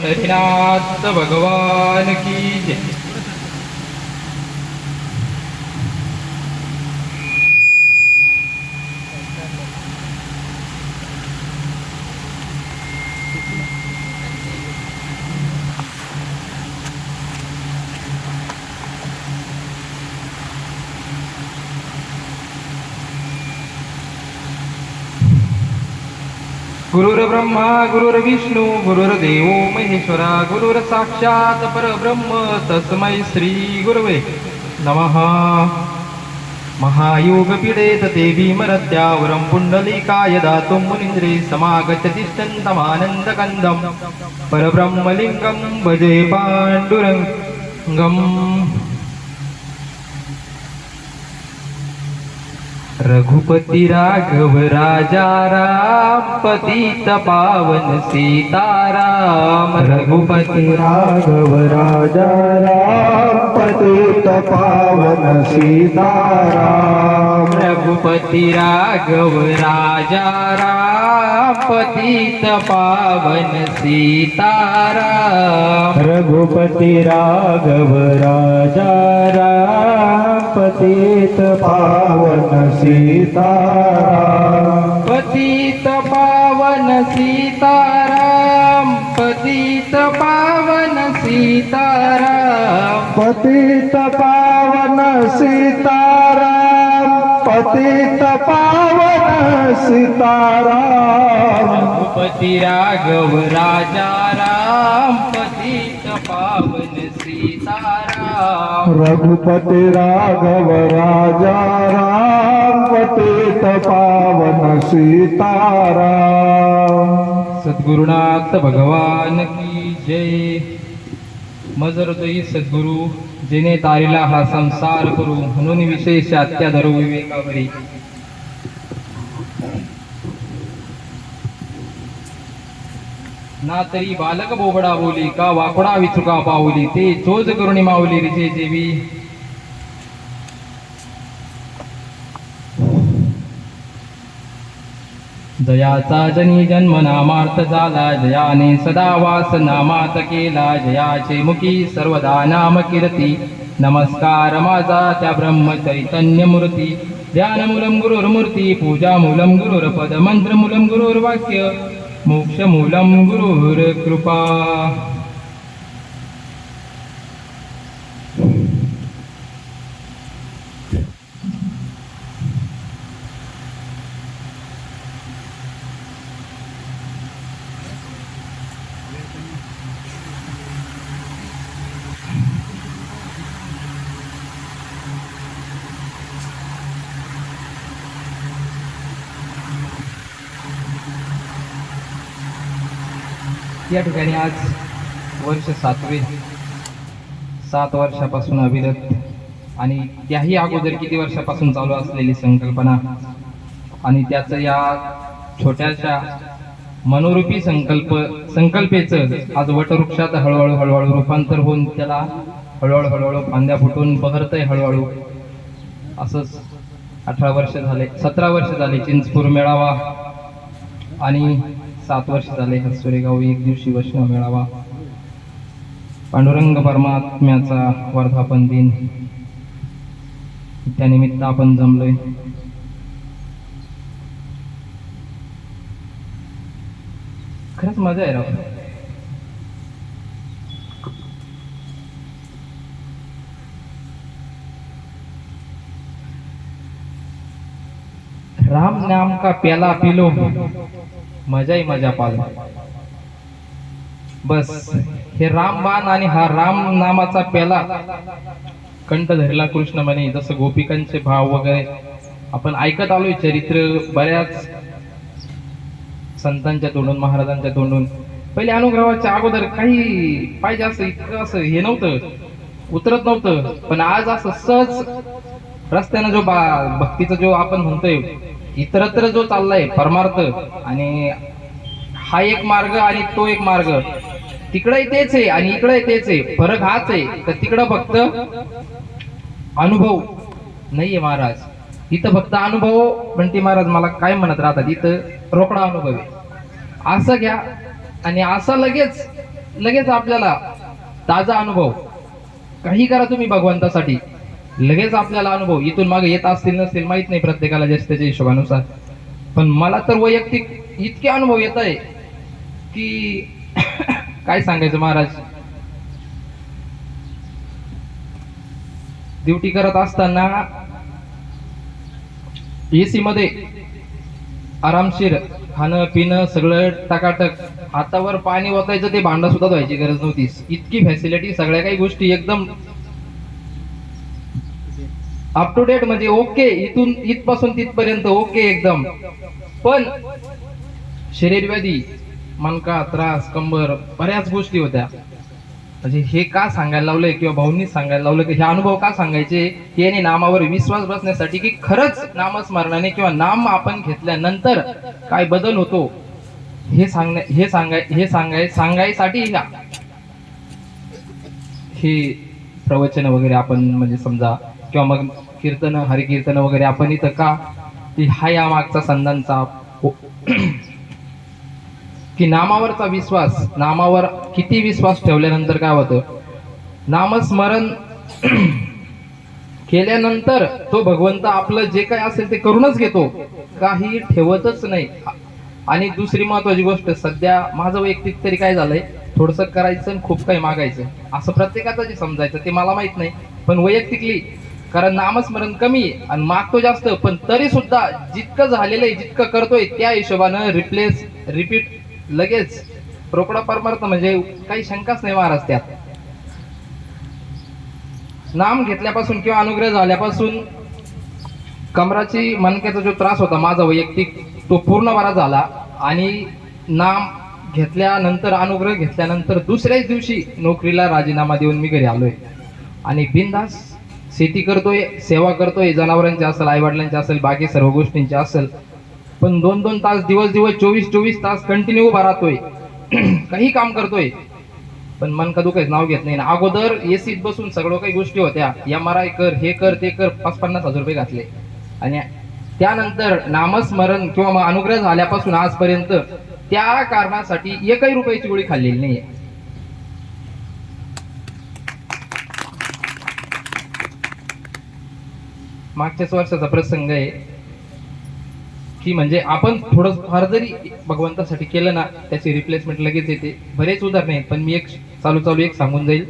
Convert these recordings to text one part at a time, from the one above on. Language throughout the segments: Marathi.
पंढरीनाथ भगवान की जय. गुरुर्ब्रह्मा गुरुर्विष्णू गुरुर्देव महेश्वरा गुरुर साक्षात परब्रह्म तस्मै श्री गुरवे नमः. महायोग पीडेत देवी मरत्यावरं पुंडलिकाय दातुं मुनीन्द्रे समागच्छतिष्ठन्तमानन्दकन्दं परब्रह्मलिङ्गं भजे पाण्डुरङ्गम्. रघुपति राघव राजा राम पतित पावन सीताराम. रघुपति राघव राजा राम पतित पावन सीताराम. रघुपति राघव राजा राम पतित पावन सीताराम. रघुपति राघव राजा राम पतित पावन सीताराम. पतित पावन सीताराम पतित पावन सीताराम. पतित पावन सीताराम पतित पावन सीताराम. रघुपति राघव राजा राम पतित पावन सीताराम. रघुपति राघव राजा राम पतित पावन सीताराम. सद्गुरुनाथ भगवान की जय. मज हृदयी सद्गुरु जेने तारिला हा संसार करू म्हणून विशेष अत्याधरू विवेकावरी. ना तरी बालक बोबडा बोली का वाकडा विचुका पावली ते चोज करुणी माऊली रिजे जेवी. जयाचा जनी जन्म नामार्थ झाला जयाने सदा वास नामात केला. जयाचे मुखी सर्वदा नाम कीर्ती नमस्कार माझा त्या ब्रह्म चैतन्य मूर्ती. ध्यान मूलम गुरुर्मूर्ती पूजा मूलम गुरुर्पद मंत्र मूलम गुरुर्वाक्य मोक्ष मूलम गुरुर्कृपा. या ठिकाणी आज वर्ष 7 वर्षापासून अविरत आणि त्याही अगोदर किती वर्षापासून चालू असलेली संकल्पना आणि त्याचं या छोट्याशा मनोरूपी संकल्पेचं आज वटवृक्षात हळूहळू रूपांतर होऊन त्याला हळूहळू फांद्या फुटून बहरतंय हळूहळू. असंच 17 वर्ष झाले चिंचपूर मेळावा आणि 7 वर्ष झाले हसुरेगाव एक दिवशी वैष्णव मेळावा. पांडुरंग परमात्म्याचा वर्धापन दिन त्यानिमित्त आपण जमलोय. खरंच मजा आहे राव. राम नाम का प्याला पिलो मजा ही मजा पालो. बस हे रामबाण आणि हा राम नामाचा प्याला कंठ धरला कृष्ण म्हणे. जसं गोपिकांचे भाव वगैरे आपण ऐकत आलोय चरित्र बऱ्याच संतांच्या तोंडून महाराजांच्या तोंडून. पहिले अनुग्रहाच्या अगोदर काही पाहिजे असं इतकं असं हे नव्हतं उतरत नव्हतं. पण आज असं सहज रस्त्यानं जो भक्तीचा जो आपण म्हणतोय इतरत्र जो चाललाय परमार्थ आणि हा एक मार्ग आणि तो एक मार्ग तिकडे तेच आहे आणि इकडे तेच आहे. फरक हाच आहे तर तिकडं फक्त अनुभव नाहीये महाराज. इथं फक्त अनुभव म्हणते महाराज. मला काय म्हणत राहतात इथं रोकडा अनुभव आहे. असं घ्या आणि असं लगेच लगेच आपल्याला ताजा अनुभव, काही करा तुम्ही भगवंतासाठी, लगेच आपल्याला अनुभव इथून मागे येत असतील नसतील माहित नाही, प्रत्येकाला जास्त त्याच्या हिशोबानुसार. पण मला तर वैयक्तिक इतके अनुभव येत आहे की काय सांगायचं महाराज. ड्युटी करत असताना एसी मध्ये आरामशीर खाणं पिणं सगळं टकाटक, हातावर पाणी ओतायचं ते भांडं सुद्धा धुवायची गरज नव्हती, इतकी फॅसिलिटी, सगळ्या काही गोष्टी एकदम अप टू डेट, म्हणजे ओके, इथून इथपासून तिथपर्यंत ओके एकदम. पण शरीर व्याधी, मनका त्रास, कंबर, बऱ्याच गोष्टी होत्या. म्हणजे हे का सांगायला लावलंय किंवा भाऊंनी सांगायला लावलं की हे अनुभव का सांगायचे, याने नामावर विश्वास बसण्यासाठी की खरंच नामस्मरणाने किंवा नाम आपण घेतल्यानंतर काय बदल होतो हे सांगायसाठी हे प्रवचन वगैरे आपण म्हणजे समजा, किंवा मग कीर्तन हरिकीर्तन वगैरे आपण इथं का, की हा या मागचा संतांचा की नामावरचा विश्वास, नामावर किती विश्वास ठेवल्यानंतर काय होतं, नामस्मरण केल्यानंतर तो भगवंत आपलं जे काय असेल ते करूनच घेतो, काही ठेवतच नाही. आणि दुसरी महत्वाची गोष्ट, सध्या माझं वैयक्तिक तरी काय झालंय, थोडस करायचं आणि खूप काही मागायचं, असं प्रत्येकाचं जे समजायचं ते मला माहित नाही, पण वैयक्तिकली कारण नामस्मरण कमी आहे आणि मागतो जास्त, पण तरी सुद्धा जितकं झालेलं आहे, जितकं करतोय त्या हिशोबानं रिपीट लगेच रोकडा परमार्थ, म्हणजे काही शंकाच नाही महाराज त्यात. नाम घेतल्यापासून किंवा अनुग्रह झाल्यापासून कमराची मणक्याचा जो त्रास होता माझा वैयक्तिक, तो पूर्ण बरा झाला. आणि नाम घेतल्यानंतर, अनुग्रह घेतल्यानंतर दुसऱ्याच दिवशी नोकरीला राजीनामा देऊन मी घरी आलोय आणि बिनधास्त शेती करतोय, सेवा करतोय, जनावरांची असेल, आई वडिलांची असेल, बाकी सर्व गोष्टींची असेल. पण 2-2 तास, दिवस 24-24 तास कंटिन्यू उभा राहतोय, काही काम करतोय, पण मन का दुखायचं नाव घेत नाही ना. अगोदर एसीत बसून सगळं काही गोष्टी होत्या, MRI कर, हे कर, ते कर, 50-50 हजार रुपये घातले. आणि त्यानंतर नामस्मरण किंवा मग अनुग्रह झाल्यापासून आजपर्यंत त्या कारणासाठी एकही रुपयाची गोळी खाल्लेली नाहीये. मागच्याच वर्षाचा प्रसंग आहे की म्हणजे आपण थोडं फार जरी भगवंतासाठी केलं ना, त्याची रिप्लेसमेंट लगेच येते. बरेच उदाहरण आहेत, पण मी एक चालू एक सांगून जाईल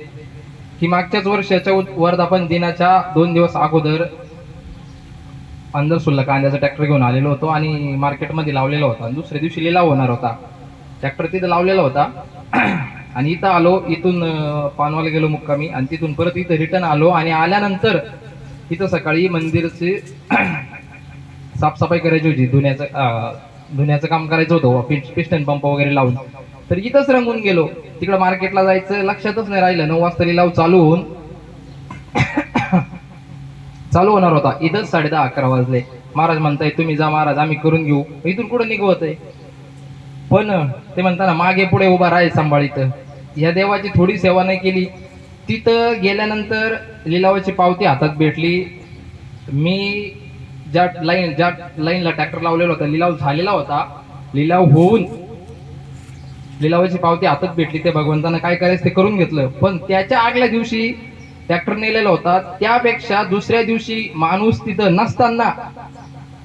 की मागच्याच वर्षाच्या वर्धापन दिनाच्या 2 दिवस अगोदर अंदरसुल्ला कांद्याचा ट्रॅक्टर घेऊन आलेलो होतो आणि मार्केटमध्ये लावलेला होता. दुसऱ्या दिवशी लिलाव होणार होता, ट्रॅक्टर तिथं लावलेला होता. आणि इथं आलो, इथून पानवाला गेलो मुक्कामी आणि तिथून परत इथं रिटर्न आलो. आणि आल्यानंतर इथं सकाळी मंदिरचे साफसफाई करायची होती, धुण्याचं काम करायचं होतं, पिस्टन पंप वगैरे लावून. तर इथंच रंगून गेलो. तिकडं मार्केटला जायचं लक्षातच नाही राहिलं. 9 वाजता लिलाव चालू होणार होता, इथंच 10:30-11 वाजले. महाराज म्हणताय तुम्ही जा महाराज, आम्ही करून घेऊ. इथून कुठं निघवत आहे, पण ते म्हणताना मागे पुढे उभा राहाय सांभाळीत. या देवाची थोडी सेवा नाही केली. तिथं गेल्यानंतर लिलावाची पावती हातात भेटली. मी ज्या लाईनला ट्रॅक्टर लावलेला होता, लिलाव झालेला होता. लिलाव होऊन लिलावाची पावती हातात भेटली. ते भगवंतानं काय करायचं ते करून घेतलं. पण त्याच्या आगल्या दिवशी ट्रॅक्टर नेलेला होता, त्यापेक्षा दुसऱ्या दिवशी माणूस तिथं नसताना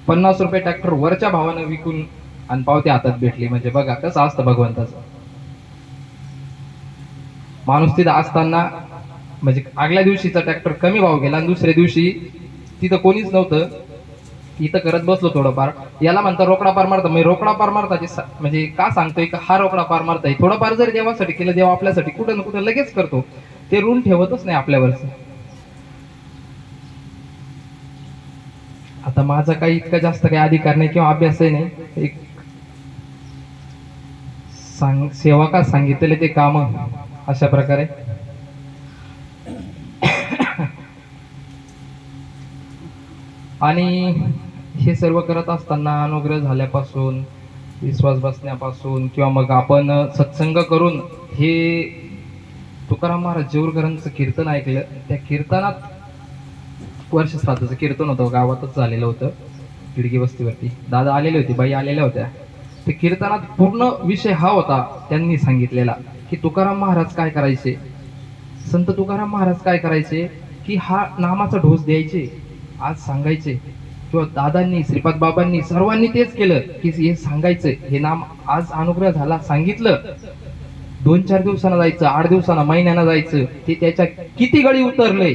50 रुपये ट्रॅक्टर वरच्या भावानं विकून आणि पावती हातात भेटली. म्हणजे बघा कसं असतं भगवंताचं. माणूस तिथं असताना म्हणजे आगल्या दिवशीचा ट्रॅक्टर कमी भाव गेला आणि दुसऱ्या दिवशी तिथं कोणीच नव्हतं, इथं करत बसलो थोडंफार. याला म्हणतात रोकडा पारमार्थ. म्हणजे रोकडा पारमार्थाचे म्हणजे का सांगतोय का हा रोकडा पारमार्थ आहे. थोडंफार जर देवासाठी केलं, देव आपल्यासाठी कुठं ना कुठं लगेच करतो. ते ऋण ठेवतच नाही आपल्यावरच. आता माझा काही इतका जास्त काही अधिकार नाही किंवा अभ्यासही नाही. एक सेवका सांगितलेले ते काम अशा प्रकारे. आणि हे सर्व करत असताना अनुग्रह झाल्यापासून, विश्वास बसण्यापासून किंवा मग आपण सत्संग करून हे तुकाराम महाराज जेऊरकरांचं कीर्तन ऐकलं. त्या कीर्तनात वर्षश्राद्धाचं कीर्तन होतं, गावातच झालेलं होतं, खिडकी वस्तीवरती. दादा आलेले होते, बाई आलेल्या होत्या. ते कीर्तनात पूर्ण विषय हा होता त्यांनी सांगितलेला की तुकाराम महाराज काय करायचे, संत तुकाराम महाराज काय करायचे, की हा नामाचा ढोस द्यायचे, आज सांगायचे, किंवा दादांनी, श्रीपाद बाबांनी, सर्वांनी तेच केलं की हे सांगायचं, हे नाम आज अनुग्रह झाला सांगितलं, 2-4 दिवसांना जायचं, 8 दिवसांना, महिन्यानं जायचं, ते त्याच्या किती गळी उतरले,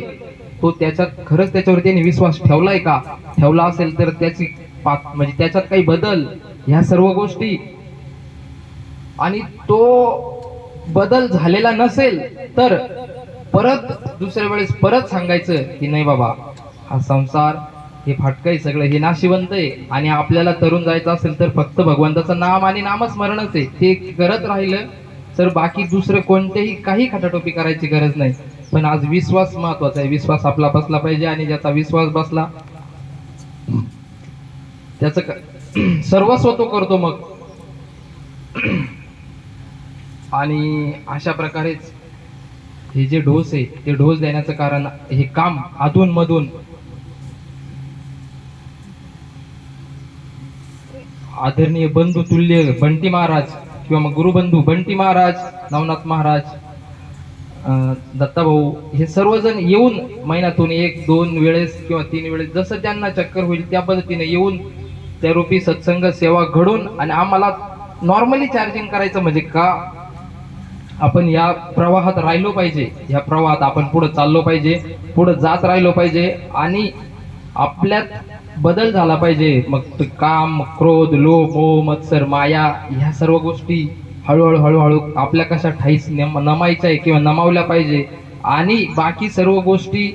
तो त्याच्यात खरंच त्याच्यावर त्यांनी विश्वास ठेवलाय का, ठेवला असेल तर त्याची म्हणजे त्याच्यात काही बदल, ह्या सर्व गोष्टी, आणि तो बदल झालेला नसेल तर परत दुसऱ्या वेळेस परत सांगायचं की नाही बाबा, हा संसार हे फाटकं आहे, सगळं हे नाशिवंत आहे, आणि आपल्याला तरुण जायचं असेल तर फक्त भगवंताचं नाम आणि नामस्मरणच आहे, ते करत राहिलं तर बाकी दुसरं कोणतेही काही खटाटोपी करायची गरज नाही. पण आज विश्वास महत्वाचा आहे, विश्वास आपला बसला पाहिजे, आणि ज्याचा विश्वास बसला त्याचं सर्वस्व तो करतो मग. आणि अशा प्रकारेच हे जे डोस आहे ते डोस देण्याचं कारण, हे काम अधून मधून आदरणीय बंधू तुल्य बंटी महाराज, किंवा मग गुरुबंधू बंटी महाराज, नवनाथ महाराज, दत्ताभाऊ, हे सर्वजण येऊन महिन्यातून 1-2 वेळेस किंवा 3 वेळेस जसं त्यांना चक्कर होईल त्या पद्धतीने येऊन त्या रूपी सत्संग सेवा घडून, आणि आम्हाला नॉर्मली चार्जिंग करायचं, म्हणजे का आपण या प्रवाहात राहिलो पाहिजे, या प्रवाहात आपण पुढे चाललो पाहिजे, पुढे जात राहिलो पाहिजे, आणि आपल्यात बदल झाला पाहिजे. मग काम, क्रोध, लोभ, मोह, मत्सर, माया, ह्या सर्व गोष्टी हळूहळू आपल्या कशा ठाईस नमायच्या आहे किंवा नमावल्या पाहिजे, आणि बाकी सर्व गोष्टी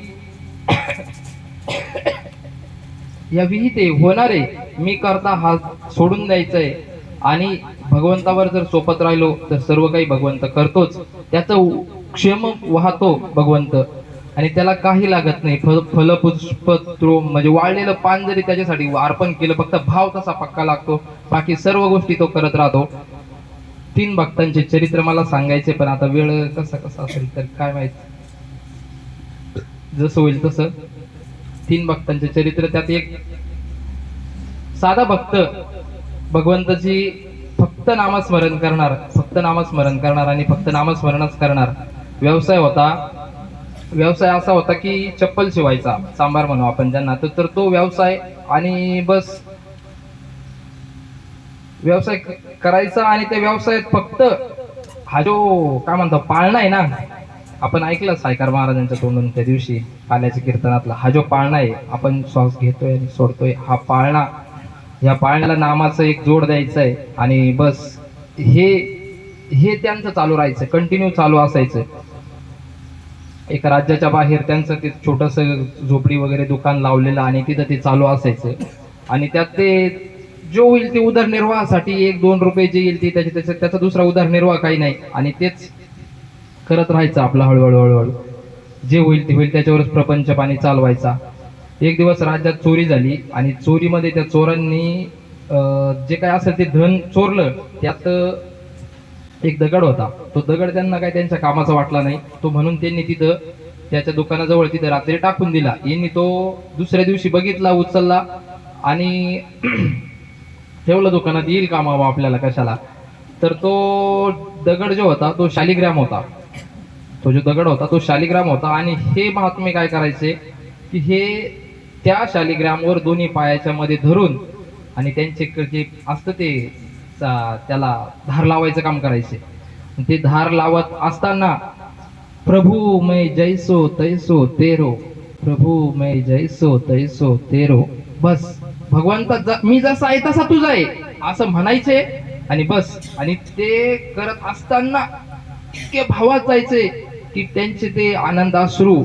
या विहिते होणार आहे, मी करता हा सोडून द्यायचंय, आणि भगवंतावर जर सोपत राहिलो तर सर्व काही भगवंत करतोच, त्याचं क्षेम वाहतो भगवंत, आणि त्याला काही लागत नाही. फलपुष्प म्हणजे वाळलेलं पान जरी त्याच्यासाठी अर्पण केलं, फक्त भाव तसा पक्का लागतो, बाकी सर्व गोष्टी तो करत राहतो. 3 भक्तांचे चरित्र मला सांगायचे, पण आता वेळ कसा असेल तर काय माहित, जसं होईल तसं. 3 भक्तांचे चरित्र, त्यात एक साधा भक्त भगवंताची फक्त नामस्मरण करणार, आणि फक्त नामस्मरणच करणार. व्यवसाय असा होता की चप्पल शिवायचा, सांबार म्हणू आपण ज्यांना, तर तो व्यवसाय, आणि बस व्यवसाय करायचा, आणि त्या व्यवसायात फक्त हा जो काय म्हणतो पाळणा आहे ना, आपण ऐकलं सायकार महाराजांच्या तोंडून त्या दिवशी काल्याच्या कीर्तनातला, हा जो पाळणा आहे, आपण श्वास घेतोय आणि सोडतोय, हा पाळणा, या पाळण्याला नामाचं एक जोड द्यायचं आहे, आणि बस हे त्यांचं चालू राहायचं, कंटिन्यू चालू असायचं. एका राज्याच्या बाहेर त्यांचं ते छोटस झोपडी वगैरे दुकान लावलेलं, आणि तिथं ते चालू असायचं, आणि त्यात ते जो होईल ते उदरनिर्वाहासाठी 1-2 रुपये जे येईल ते त्याचा दुसरा उदरनिर्वाह काही नाही, आणि तेच करत राहायचं आपलं हळूहळू, जे होईल ते होईल त्याच्यावरच प्रपंच पाणी चालवायचा. एक दिवस राज्यात चोरी झाली, आणि चोरीमध्ये त्या चोरांनी जे काय असेल ते धन चोरलं. त्यात एक दगड होता, तो दगड त्यांना काय त्यांच्या कामाचा वाटला नाही, तो म्हणून त्यांनी तिथं त्याच्या दुकानाजवळ तिथं रात्री टाकून दिला. यांनी तो दुसऱ्या दिवशी बघितला, उचलला, आणि ठेवलं दुकानात, येईल कामावा आपल्याला कशाला. तर तो दगड जो होता तो शालिग्राम होता, तो जो दगड होता तो शालिग्राम होता. आणि हे महात्मे काय करायचे की हे त्या शालिग्रामवर दोन्ही पायाच्या मध्ये धरून, आणि त्यांचे जे असतं ते त्याला धार लावायचं काम करायचे. ते धार लावत असताना प्रभू मै जैसो तैसो तेरो, प्रभू मै जैसो तैसो तेरो, बस भगवंता मी जसा आहे तसा तुझा आहे असं म्हणायचे, आणि बस. आणि ते करत असताना इतके भावात जायचे की त्यांचे ते आनंद अश्रू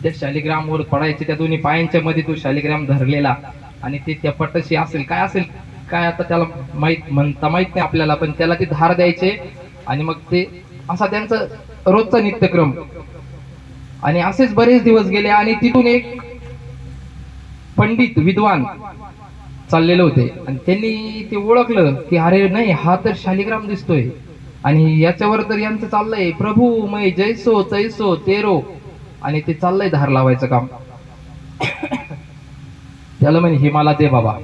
त्या शालिग्रामवर पडायचे, त्या दोन्ही पायांच्या मध्ये तो शालिग्राम धरलेला. आणि ते त्या पटशी असेल काय आता त्याला माहित नाही आपल्याला, पण त्याला ते धार द्यायचे, आणि मग ते असा त्यांचा रोजचा नित्यक्रम. आणि असेच बरेच दिवस गेले, आणि तिथून एक पंडित विद्वान चाललेले होते, आणि त्यांनी ते ओळखलं की अरे नाही, हा तर शालिग्राम दिसतोय, आणि याच्यावर तर यांचं चाललंय प्रभू मै जैसो तैसो तेरो, आणि ते चाललंय धार लावायचं काम. त्याला म्हणे हे मला दे बाबा.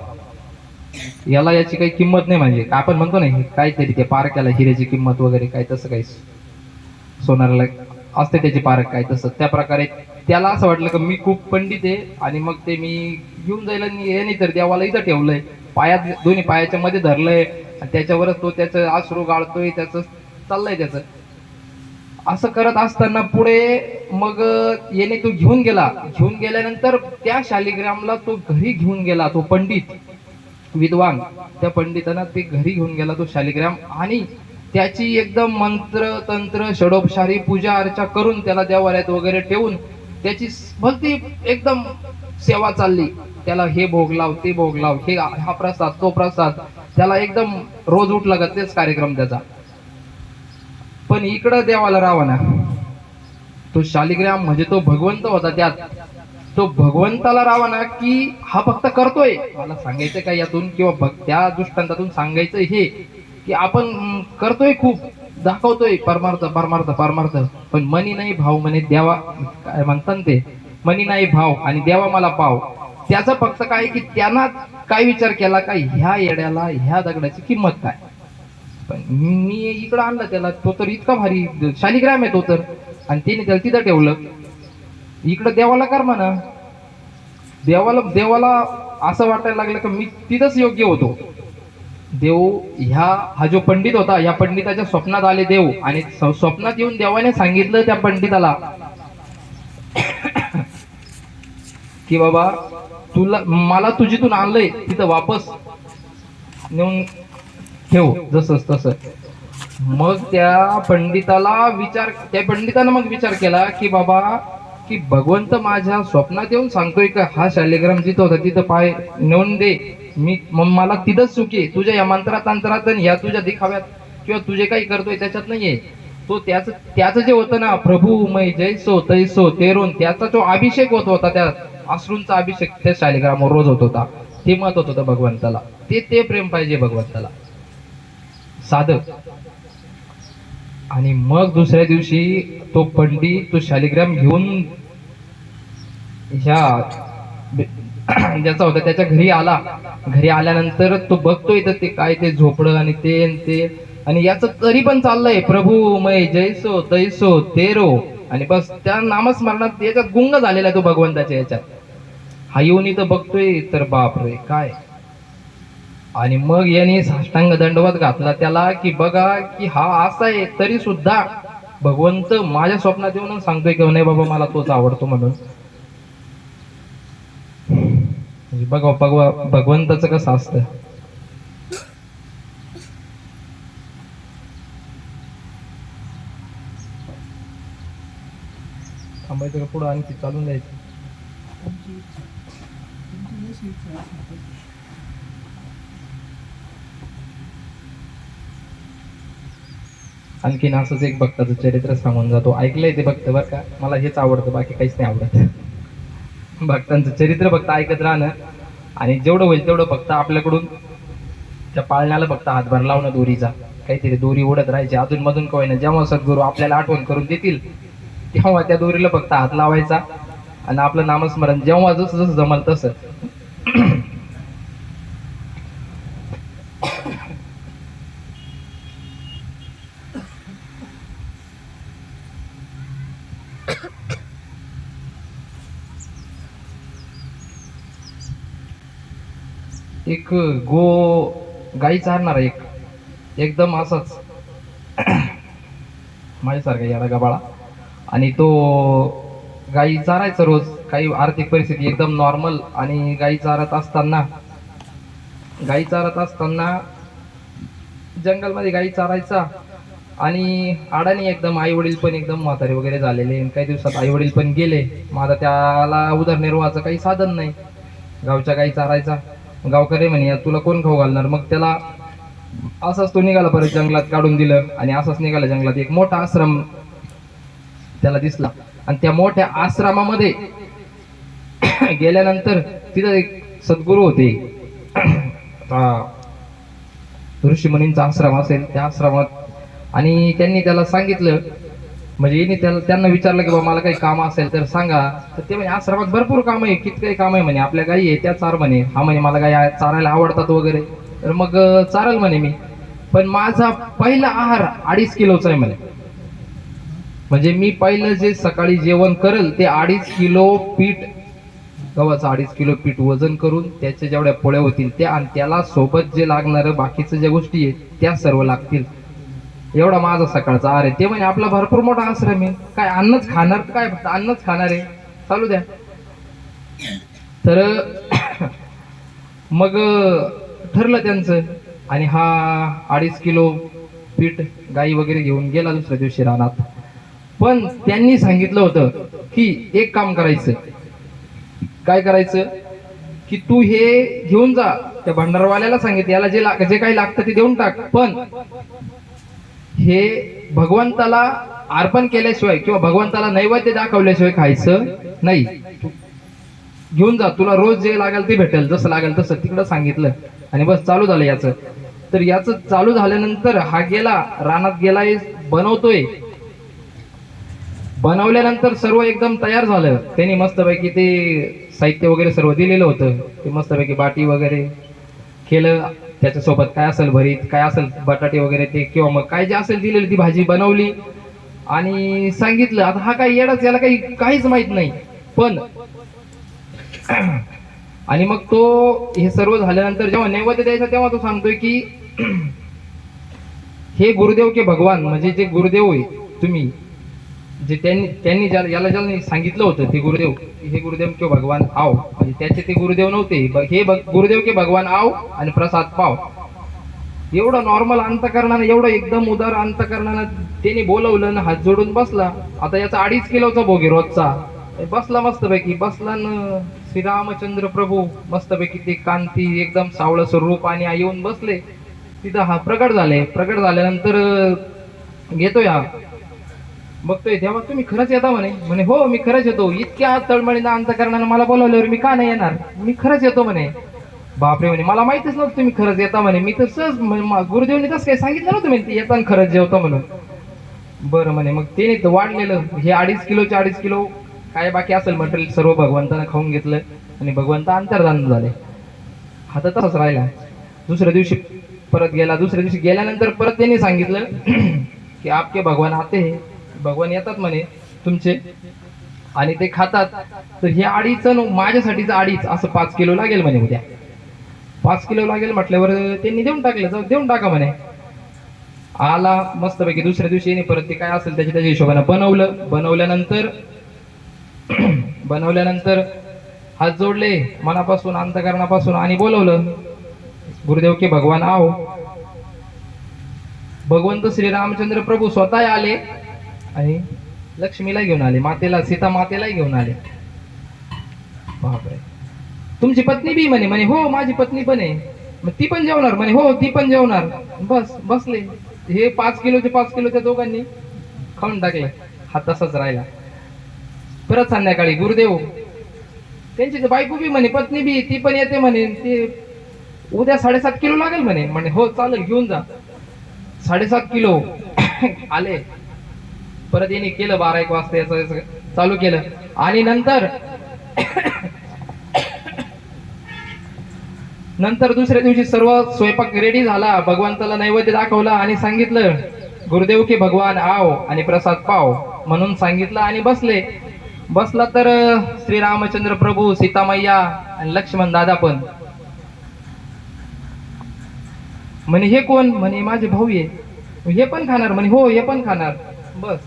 याला याची काही किंमत नाही, म्हणजे आपण म्हणतो ना हे काहीतरी ते पारख्याला हिऱ्याची किंमत वगैरे काय तसं काही सोनाराला असते त्याची पारख काय तसं त्या प्रकारे त्याला असं वाटलं की मी खूप पंडित आहे आणि मग ते मी घेऊन जाईल आणि हे नाही तर देवाला इथं ठेवलंय, पायात दोन्ही पायाच्या मध्ये धरलंय आणि त्याच्यावरच तो त्याचं अश्रू गाळतोय, त्याचं चाललंय त्याचं. असं करत असताना पुढे मग याने तो घेऊन गेल्यानंतर त्या शालिग्रामला तो घरी घेऊन गेला, तो पंडित विद्वान त्या पंडितांना ते घरी घेऊन गेला तो शालिग्राम, आणि त्याची एकदम मंत्र तंत्र षडोपचारी पूजा अर्चा करून त्याला देवाऱ्यात वगैरे ठेवून त्याची भक्ती एकदम सेवा चालली. त्याला हे भोग लाव ते भोग लाव, हे हा प्रसाद तो प्रसाद, त्याला एकदम रोज उठला का तेच कार्यक्रम त्याचा. पण इकडं देवाला रावणा तो शालिग्राम म्हणजे तो भगवंत होता त्यात, तो भगवंताला रावणा की हा भक्त करतोय, मला सांगायचं काय यातून किंवा त्या दृष्टांतातून सांगायचं हे की आपण करतोय खूप दाखवतोय परमार्थ परमार्थ परमार्थ, पण मनी नाही भाव म्हणे देवा, काय म्हणतात ते मनी नाही भाव आणि देवा मला पाव. त्याचं फक्त काय की त्यांना काय विचार केला का ह्या येड्याला ह्या दगडाची किंमत काय, पण मी इकडं आणलं त्याला, तो तर इतका भारी शालिग्राम आहे तो तर, आणि तिने त्याला तिथं ठेवलं. इकडं देवाला कर म्हणा, देवाला असं वाटायला लागलं की मी तिथंच योग्य होतो. देव हा जो पंडित होता, या पंडिताच्या स्वप्नात आले देव, आणि स्वप्नात येऊन देवाने सांगितलं त्या पंडिताला की बाबा तुला मला तुझीतून आणलंय तिथं वापस नेऊन ठेव जसंच तसं. मग त्या पंडितानं मग विचार केला की बाबा की भगवंत माझ्या स्वप्नात येऊन सांगतोय का हा शालिग्राम जिथं होता तिथं पाय नेऊन दे, मी मला तिथंच चुकी तुझ्या या मंत्रात या तुझ्या दिखाव्यात किंवा तुझे काही करतोय त्याच्यात नाहीये. तो त्याचं जे होतं ना प्रभू मै जैसो तैसो तेरोन, त्याचा जो अभिषेक होत होता, त्या अश्रूंचा अभिषेक त्या शालिग्रामावर रोज होत होता, ते मत होत होतं भगवंताला. ते प्रेम पाहिजे भगवंताला साधक. आणि मग दुसऱ्या दिवशी तो पंडित तो शालिग्राम घेऊन ज्याचा होता त्याच्या घरी आला. घरी आल्यानंतर तो बघतोय तर ते काय ते झोपडं आणि ते आणि याच तरी पण चाललंय प्रभू मै जैसो तैसो तेरो, आणि बस त्या नामस्मरणात याच्यात गुंग झालेला आहे तो भगवंताच्या याच्यात. हा येऊन इथं बघतोय तर बाप रे काय. आणि मग याने साष्टांग दंडवत घातला त्याला की बघा की हा असा आहे तरी सुद्धा भगवंत माझ्या स्वप्नात येऊन सांगतोय की नाही बाबा मला तोच आवडतो म्हणून. बघा भगवंताचं कसं असतं. थांबायचं का पुढं आणखी चालून द्यायचं. आणखीन असंच एक भक्ताचं चरित्र सांगून जातो, ऐकलंय ते भक्त बरं का, मला हेच आवडतं बाकी काहीच नाही आवडत. भक्तांचं चरित्र फक्त ऐकत राहणं, आणि जेवढं होईल तेवढं फक्त आपल्याकडून त्या पाळण्याला फक्त हातभार लावणं दोरीचा, काहीतरी दोरी ओढत राहायची अधून मधून कवाय ना. जेव्हा सद्गुरू आपल्याला आठवण करून देतील तेव्हा त्या दोरीला फक्त हात लावायचा आणि आपलं नामस्मरण जेव्हा जसं जसं जमल तसं. एक गाई चारणार एकदम असाच माझ्यासारखा याला गबाळा, आणि तो गाई चारायचा रोज. काही आर्थिक परिस्थिती एकदम नॉर्मल, आणि गाई चारत असताना जंगलमध्ये गाई चारायचा, आणि अडाणी एकदम आई वडील पण एकदम म्हातारे वगैरे झालेले. काही दिवसात आई वडील पण गेले. मग आता त्याला उदरनिर्वाहाचं काही साधन नाही. गावच्या गाई चारायचा. गावकरी म्हणे तुला कोण खाऊ घालणार. मग त्याला असाच तो निघाला, परत जंगलात काढून दिलं आणि असाच निघाला जंगलात. एक मोठा आश्रम त्याला दिसला, आणि त्या मोठ्या आश्रमामध्ये गेल्यानंतर तिथं एक सद्गुरू होते. ऋषी मुनींचा आश्रम असेल त्या आश्रमात, आणि त्यांनी त्याला सांगितलं, म्हणजे त्यांना विचारलं की बाबा मला काही काम असेल तर सांगा. तर ते म्हणे आश्रमात भरपूर काम आहे, किती काही काम आहे म्हणे, आपल्या गाई आहे त्या चार म्हणे. हा म्हणे मला गाई चारायला आवडतात वगैरे. तर मग चालेल म्हणे मी, पण माझा पहिला आहार 2.5 किलोचा आहे म्हणे. म्हणजे मी पहिलं जे सकाळी जेवण करेल ते 2.5 किलो पीठ, गव्हाचं 2.5 किलो पीठ वजन करून त्याच्या जेवढ्या पोळ्या होतील त्या, आणि त्याला सोबत जे लागणारं बाकीचं ज्या गोष्टी आहेत त्या सर्व लागतील, एवढा माझा सकाळचा आहार आहे. ते म्हणे आपला भरपूर मोठा आश्रम आहे, काय अन्नच खाणार, काय फक्त अन्नच खाणार आहे, चालू द्या. तर मग ठरलं त्यांचं, आणि हा 2.5 किलो पीठ गाई वगैरे घेऊन गेला दुसऱ्या दिवशी रानात. पण त्यांनी सांगितलं होतं की एक काम करायचं. काय करायचं की तू हे घेऊन जा, त्या भंडारवाल्याला सांगितलं याला जे काही लागतं ते देऊन टाक, पण हे भगवंताला अर्पण केल्याशिवाय किंवा भगवंताला नैवेद्य दाखवल्याशिवाय खायचं नाही. घेऊन जा, तुला रोज जे लागेल ते भेटेल, जसं लागेल तसं, तिकडं सांगितलं. आणि बस चालू झालं याचं. तर याचं चालू झाल्यानंतर हा गेला रानात, गेलाय, बनवतोय. बनवल्यानंतर सर्व एकदम तयार झालं. त्यांनी मस्तपैकी ते साहित्य वगैरे सर्व दिलेलं होतं, ते मस्तपैकी बाटी वगैरे केलं. त्याच्यासोबत काय असेल भरीत, काय असेल बटाटे वगैरे ते, किंवा मग काय जे असेल दिलेली ती भाजी बनवली आणि सांगितलं. आता हा काही येडाच, याला काहीच माहित नाही. पण आणि मग तो हे सर्व झाल्यानंतर जेव्हा नैवेद्य द्यायचा तेव्हा तो सांगतोय की हे गुरुदेव के भगवान, म्हणजे जे गुरुदेव आहे तुम्ही, जे त्यांनी याला ज्याला सांगितलं होतं ते गुरुदेव, हे गुरुदेव के भगवान आव, म्हणजे त्याचे ते गुरुदेव नव्हते, हे गुरुदेव के भगवान आव आणि प्रसाद पाव. एवढं नॉर्मल अंतकरणानं, एवढं एकदम उदार अंतकरणानं त्याने बोलवलं, हात जोडून बसला. आता याचा 2.5 किलोचा भोग आहे रोजचा. बसला मस्तपैकी, बसला न श्रीरामचंद्र प्रभू मस्तपैकी ते कांती एकदम सावळं स्वरूप आणि येऊन बसले तिथं. हा प्रगट झाले. प्रगट झाल्यानंतर घेतोय हा, बघतोय, तेव्हा तुम्ही खरंच येता म्हणे. म्हणे हो मी खरंच येतो. इतक्या तळमळीनं अंतकरणानं मला बोलावल्यावर मी का नाही येणार, मी खरंच येतो म्हणे. बापरे म्हणे, मला माहितीच नव्हतं तुम्ही खरंच येता म्हणे. मी तर सहज गुरुदेवनी तसं काही सांगितलं नव्हतं म्हणे येताना खरंच जेवतो म्हणून. बरं म्हणे, मग त्याने तर वाढलेलं हे 2.5 किलोचे 2.5 किलो काय बाकी असेल मटेरियल सर्व भगवंतानं खाऊन घेतलं आणि भगवंत अंतर्धान झाले. हा तर तसाच राहिला. दुसऱ्या दिवशी परत गेला. दुसऱ्या दिवशी गेल्यानंतर परत त्यांनी सांगितलं की आपके भगवान आते हैं, भगवान येतात म्हणे तुमचे आणि ते खातात. तर हे 2.5 माझ्यासाठीचं 2.5 असं 5 किलो लागेल म्हणे. उद्या 5 किलो लागेल म्हटल्यावर त्यांनी देऊन टाकलं. जाऊ देऊन टाका म्हणे. आला मस्तपैकी. दुसऱ्या दिवशी परत ते काय असेल त्याच्या हिशोबाने बनवलं. बनवल्यानंतर हात जोडले मनापासून अंतकरणापासून आणि बोलवलं गुरुदेव के भगवान आओ. भगवंत श्री रामचंद्र प्रभू स्वतः आले आणि लक्ष्मीला घेऊन आले, मातेला, सीता मातेलाही घेऊन आले. बापरे, तुमची पत्नी बी म्हणे. म्हणे हो माझी पत्नी पण आहे. मग ती पण जेवणार म्हणे. हो ती पण जेवणार. बस बसले. हे 5 किलोचे 5 किलो त्या दोघांनी खाऊन टाकले. हा तसाच राहिला. परत संध्याकाळी गुरुदेव त्यांची बायको बी म्हणे, पत्नी बी, ती पण येते म्हणे. ते उद्या 7.5 किलो लागेल म्हणे. म्हणे हो चालेल घेऊन जा. 7.5 किलो आले. परत यांनी केलं 12-1 वाजता याचं चालू केलं. आणि नंतर दुसऱ्या दिवशी सर्व स्वयंपाक रेडी झाला. भगवंताला नैवेद्य दाखवला आणि सांगितलं गुरुदेव के भगवान आव आणि प्रसाद पाव म्हणून सांगितलं आणि बसला. तर श्रीरामचंद्र प्रभू, सीतामय्या आणि लक्ष्मण दादा पण म्हणे हे कोण. म्हणे माझे भाऊ आहे. हे पण खाणार म्हणे. हो हे पण खाणार. बस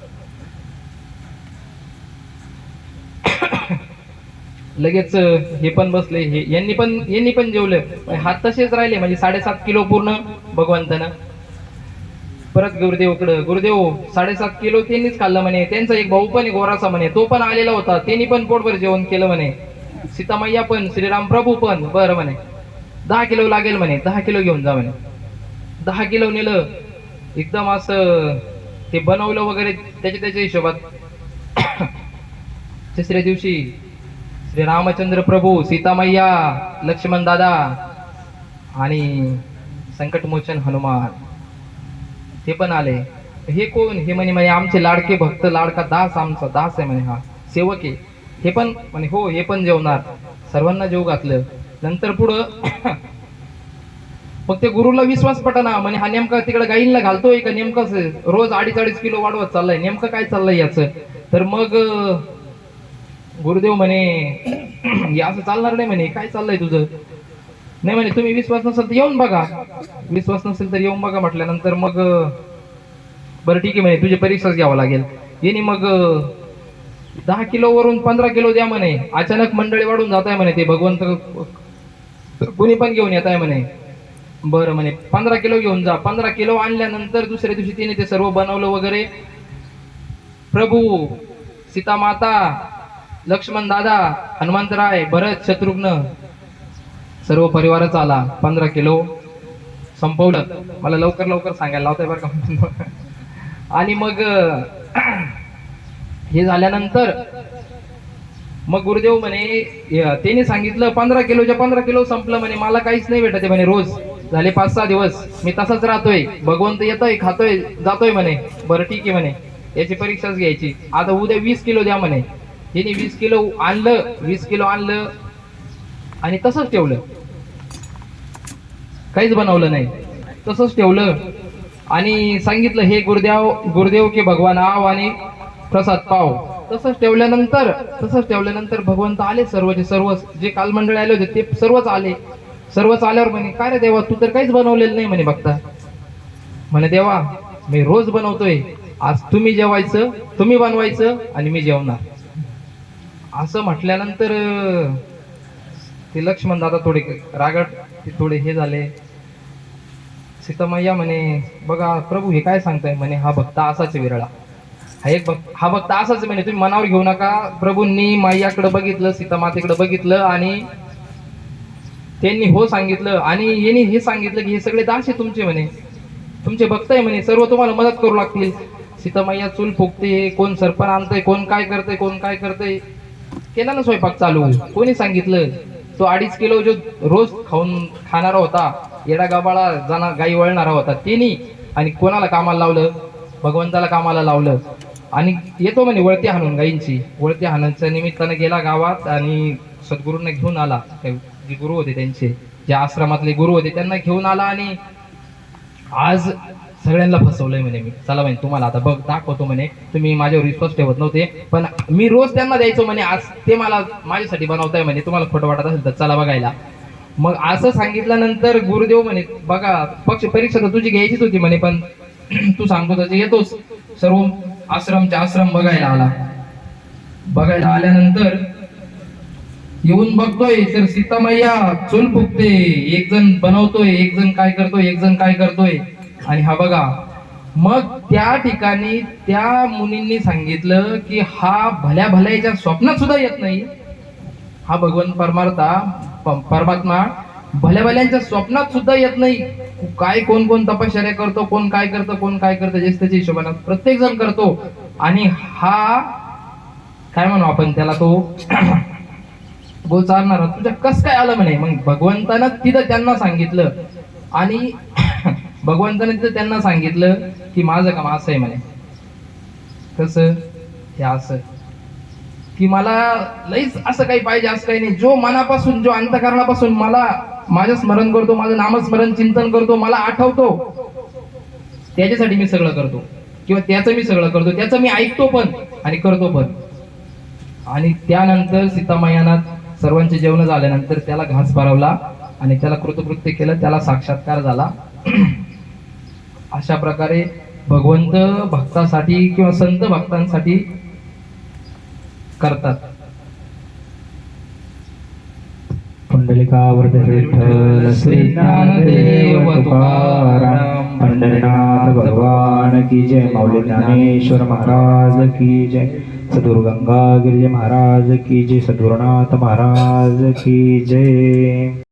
लगेच हे पण बसले. यांनी पण जेवले. हात तसेच राहिले. म्हणजे 7.5 किलो पूर्ण भगवंतानं. परत गुरुदेव 7.5 किलो त्यांनीच खाल्लं म्हणे. त्यांचा एक भाऊ पण आहे गोरासा म्हणे, तो पण आलेला होता. त्यांनी पण पोटभर जेवण केलं म्हणे. सीतामय्या पण, श्रीराम प्रभू पण. बरं म्हणे 10 किलो लागेल म्हणे. 10 किलो घेऊन जा म्हणे. 10 किलो नेलं. एकदम असं ते बनवलं वगैरे त्याच्या हिशोबात. तिसऱ्या दिवशी श्री रामचंद्र प्रभू, सीतामय्या, लक्ष्मण दादा आणि संकटमोचन हनुमान हे पण आले. हे कोण. हे म्हणे आमचे लाडके भक्त, लाडका दास, आमचा दास आहे म्हणे, हा सेवक आहे. हे पण म्हणे हो हे पण जेवणार. सर्वांना जेव घातलं. नंतर पुढं मग ते गुरुला विश्वास पटाना, म्हणे हा नेमका तिकडे गाईंना घालतोय का नेमकंच रोज 2.5 किलो वाढवत चाललाय, नेमकं काय चाललंय याचं. तर मग गुरुदेव म्हणे हे असं चालणार नाही म्हणे, काय चाललंय तुझं. नाही म्हणे तुम्ही विश्वास नसेल तर येऊन बघा, विश्वास नसेल तर येऊन बघा म्हटल्यानंतर मग बरं ठीक आहे म्हणे तुझी परीक्षाच घ्यावं लागेल. येणे मग 10 किलो वरून 15 किलो द्या म्हणे, अचानक मंडळी वाढून जात आहे म्हणे, ते भगवंत कुणी पण घेऊन येत आहे म्हणे. बरं म्हणे 15 किलो घेऊन जा. 15 किलो आणल्यानंतर दुसऱ्या दिवशी तिने ते सर्व बनवलं वगैरे. प्रभू, सीता माता, लक्ष्मण दादा, हनुमंतराय, भरत, शत्रुघ्न सर्व परिवारच आला. 15 किलो संपवलं. मला लवकर लवकर सांगायला लावतंय बरं का. आणि मग हे झाल्यानंतर मग गुरुदेव म्हणे त्याने सांगितलं 15 किलोच्या 15 किलो संपलं म्हणे, मला काहीच नाही भेटत म्हणे. रोज झाले 5-6 दिवस मी तसाच राहतोय, भगवंत येतोय खातोय जातोय म्हणे. बरं ठीक आहे म्हणे याची परीक्षाच घ्यायची, आता उद्या 20 किलो द्या म्हणे. त्याने 20 किलो आणलं, 20 किलो आणलं आणि तसंच ठेवलं, काहीच बनवलं नाही, तसंच ठेवलं. आणि सांगितलं हे गुरुदेव गुरुदेव के भगवान आव आणि प्रसाद पाव. तसंच ठेवल्यानंतर भगवंत आले, सर्वचे सर्व जे कालमंडळी आले होते ते सर्वच आले. सर्वच आल्यावर म्हणे काय रे देवा तू तर काहीच बनवलेलं नाही म्हणे. बघता म्हणे देवा मी रोज बनवतोय, आज तुम्ही जेवायचं, तुम्ही बनवायचं आणि मी जेवणार. असं म्हटल्यानंतर ते लक्ष्मण दादा थोडे रागट, ते थोडे हे झाले. सीतामय्या म्हणे बघा प्रभू हे काय सांगताय म्हणे, हा भक्त असाच विरळा, हा भक्त असाच म्हणे, तुम्ही मनावर घेऊ नका. प्रभूंनी मायाकडे बघितलं, सीतामातेकडे बघितलं आणि त्यांनी हो सांगितलं. आणि यांनी हे सांगितलं की हे सगळे दास आहे तुमचे म्हणे, तुमचे भक्त आहे म्हणे, सर्व तुम्हाला मदत करू लागतील. सीतामय्या चूल फुकते, कोण सरपण आणतंय, कोण काय करतंय. केला ना स्वयंपाक चालू. कोणी सांगितलं? तो 2.5 किलो जो रोज खाणारा होता, येडा गाबाळा जाणार गाई वळणारा होता तिनी, आणि कोणाला कामाला लावलं? भगवंताला कामाला लावलं. आणि येतो म्हणे वळती हाणून, गाईंची वळती हाणायच्या निमित्तानं गेला गावात आणि सद्गुरूंना घेऊन आला. जे गुरु होते त्यांचे, जे आश्रमातले गुरु होते त्यांना घेऊन आला. आणि आज सगळ्यांना फसवलंय म्हणे मी, चला म्हणे तुम्हाला आता बघ दाखवतो म्हणे, तुम्ही माझ्यावर विश्वास ठेवत नव्हते पण मी रोज त्यांना द्यायचो म्हणे, आज ते मला माझ्यासाठी बनवताय म्हणे, तुम्हाला खोटं वाटत असेल तर चला बघायला. मग असं सांगितल्यानंतर गुरुदेव म्हणे बघा परीक्षा तर तुझी घ्यायचीच होती म्हणे, पण तू सांगतो तसे येतोच. सर्व आश्रम बघायला आला. बघायला आल्यानंतर येऊन बघतोय तर सीतामय्या चूल फुकते, एक जण बनवतोय, एक जण काय करतोय. आणि हा बघा, मग त्या ठिकाणी त्या मुनींनी सांगितलं की हा भल्या भल्याच्या स्वप्नात सुद्धा येत नाही. हा भगवान परमात्मा भल्या भल्यांच्या स्वप्नात सुद्धा येत नाही. काय कोण तपश्चर्या करतो, कोण काय करतं जेच त्याच्या हिशोबाने प्रत्येक जण करतो. आणि हा काय म्हणू आपण त्याला, तो गोचारणारा तुझ्या कस काय आलं म्हणे. मग भगवंतानं तिथं त्यांना सांगितलं, आणि भगवंताने तिथं त्यांना सांगितलं की माझं काम असं आहे म्हणे. कसं? हे असं की मला लईच असं काही पाहिजे, असं काही नाही. जो मनापासून, जो अंतःकरणापासून मला माझं स्मरण करतो, माझं नामस्मरण चिंतन करतो, मला आठवतो, त्याच्यासाठी मी सगळं करतो, किंवा त्याचं मी सगळं करतो, त्याचं मी ऐकतो पण आणि करतो पण. आणि त्यानंतर सीतामय्यानं सर्वांचे जेवण झाल्यानंतर त्याला घास भरवला आणि त्याला कृतकृत्य केलं, त्याला साक्षात्कार झाला. अशा प्रकारे भगवंत भक्तासाठी किंवा संत भक्तांसाठी करतात. पुंडलिकावर्त विठ्ठल श्री ज्ञानदेव तुकाराम, पंढरीनाथ भगवान की जय, माऊली ज्ञानेश्वर महाराज की जय, सद्गुरु गंगा गिरिजे महाराज की जय, सद्गुरुनाथ महाराज की जय.